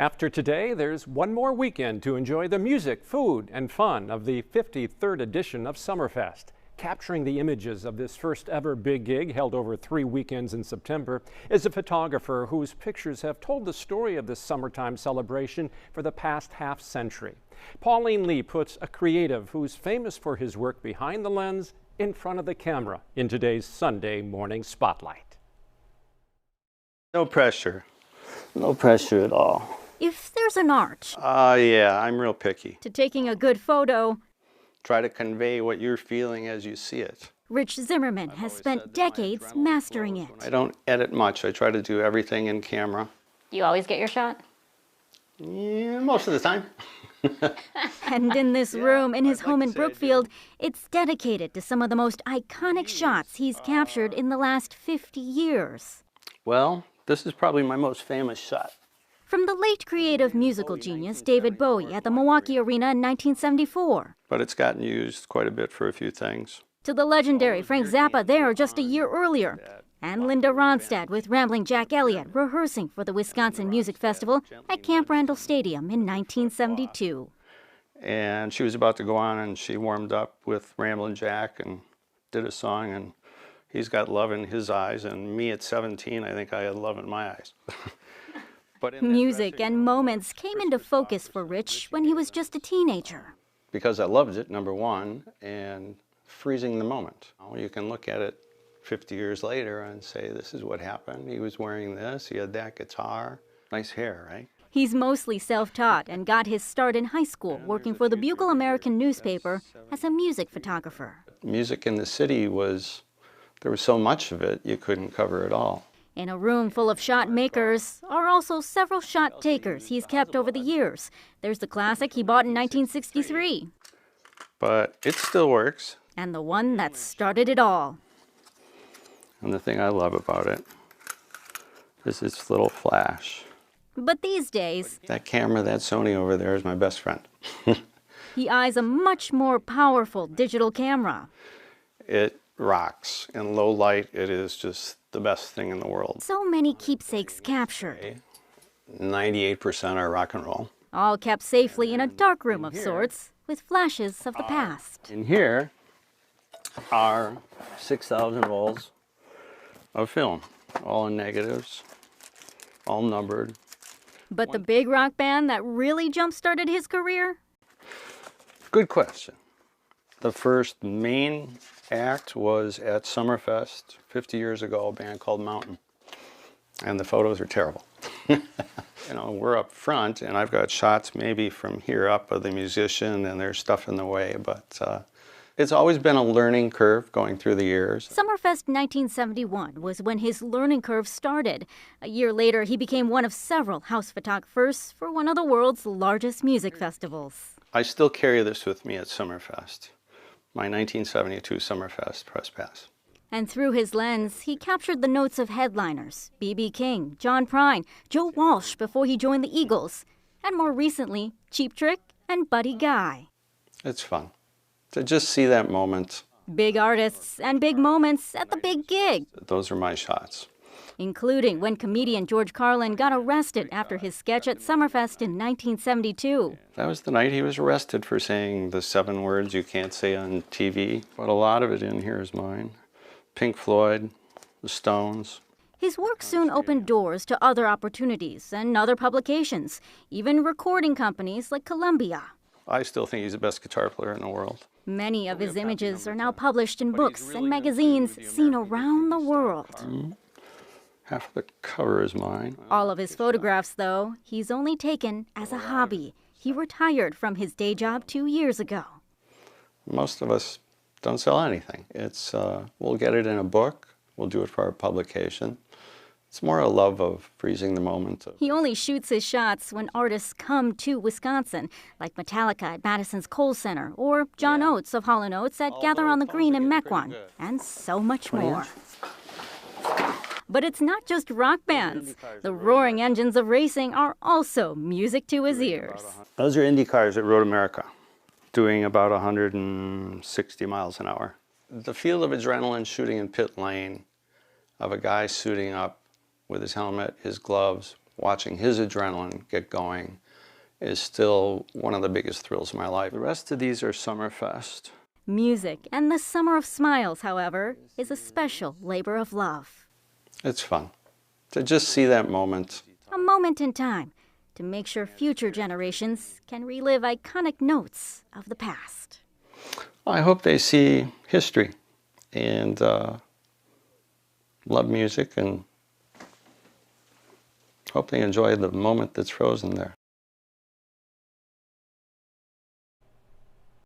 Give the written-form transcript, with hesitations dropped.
After today, there's one more weekend to enjoy the music, food, and fun of the 53rd edition of Summerfest. Capturing the images of this first ever big gig, held over 3 weekends in September, is a photographer whose pictures have told the story of this summertime celebration for the past half-century. Pauleen Lee puts a creative who's famous for his work behind the lens in front of the camera in today's Sunday morning spotlight. No pressure. No pressure at all. If there's an art Yeah, I'm real picky. to taking a good photo, Try to convey what you're feeling as you see it. Rich Zimmerman has spent decades mastering it. I don't edit much. I try to do everything in camera. You always get your shot? Yeah, most of the time. And in this room in his home in Brookfield, it's dedicated to some of the most iconic shots he's captured in the last 50 years. Well, this is probably my most famous shot. From the late creative musical genius David Bowie at the Milwaukee Arena in 1974. But it's gotten used quite a bit for a few things. To the legendary Frank Zappa there just a year earlier. And Linda Ronstadt with Rambling Jack Elliott rehearsing for the Wisconsin Music Festival at Camp Randall Stadium in 1972. And she was about to go on and she warmed up with Ramblin' Jack and did a song, and he's got love in his eyes, and me at 17, I think I had love in my eyes. Music and moments came into focus for Rich when he was just a teenager. Because I loved it, number one, and freezing the moment. You can look at it 50 years later and say, this is what happened. He was wearing this, he had that guitar. Nice hair, right? He's mostly self-taught and got his start in high school working for the Bugle American newspaper as a music photographer. Music in the city there was so much of it, you couldn't cover it all. In a room full of shot makers are also several shot takers he's kept over the years. There's the classic he bought in 1963. But it still works. And the one that started it all. And the thing I love about it is its little flash. But these days, that camera, that Sony over there, is my best friend. he eyes a much more powerful digital camera. It rocks. In low light, it is just the best thing in the world. So many keepsakes captured. 98% are rock and roll. All kept safely in a dark room of sorts, with flashes of the past. In here are 6,000 rolls of film, all in negatives, all numbered. But the big rock band that really jump-started his career? Good question. The first main act was at Summerfest 50 years ago, a band called Mountain. And the photos are terrible. We're up front, and I've got shots maybe from here up of the musician, and there's stuff in the way, but it's always been a learning curve going through the years. Summerfest 1971 was when his learning curve started. A year later, he became one of several house photographers for one of the world's largest music festivals. I still carry this with me at Summerfest, my 1972 Summerfest press pass. And through his lens, he captured the notes of headliners, B.B. King, John Prine, Joe Walsh before he joined the Eagles, and more recently, Cheap Trick and Buddy Guy. It's fun to just see that moment. Big artists and big moments at the big gig. Those are my shots. Including when comedian George Carlin got arrested after his sketch at Summerfest in 1972. That was the night he was arrested for saying the 7 words you can't say on TV. But a lot of it in here is mine. Pink Floyd, the Stones. His work soon opened doors to other opportunities and other publications, even recording companies like Columbia. I still think he's the best guitar player in the world. Many of his images are now published in books and magazines seen around the world. Half of the cover is mine. All of his photographs, though, he's only taken as a hobby. He retired from his day job 2 years ago. Most of us don't sell anything. We'll get it in a book. We'll do it for our publication. It's more a love of freezing the moment. He only shoots his shots when artists come to Wisconsin, like Metallica at Madison's Kohl Center, or John Oates of Hall & Oates at Gather on the Green in Mequon, and so much more. But it's not just rock bands. The roaring engines of racing are also music to his ears. Those are Indy cars at Road America, doing about 160 miles an hour. The feel of adrenaline shooting in pit lane, of a guy suiting up with his helmet, his gloves, watching his adrenaline get going is still one of the biggest thrills of my life. The rest of these are Summerfest. Music and the Summer of Smiles, however, is a special labor of love. It's fun to just see that moment. A moment in time to make sure future generations can relive iconic notes of the past. I hope they see history and love music, and hope they enjoy the moment that's frozen there.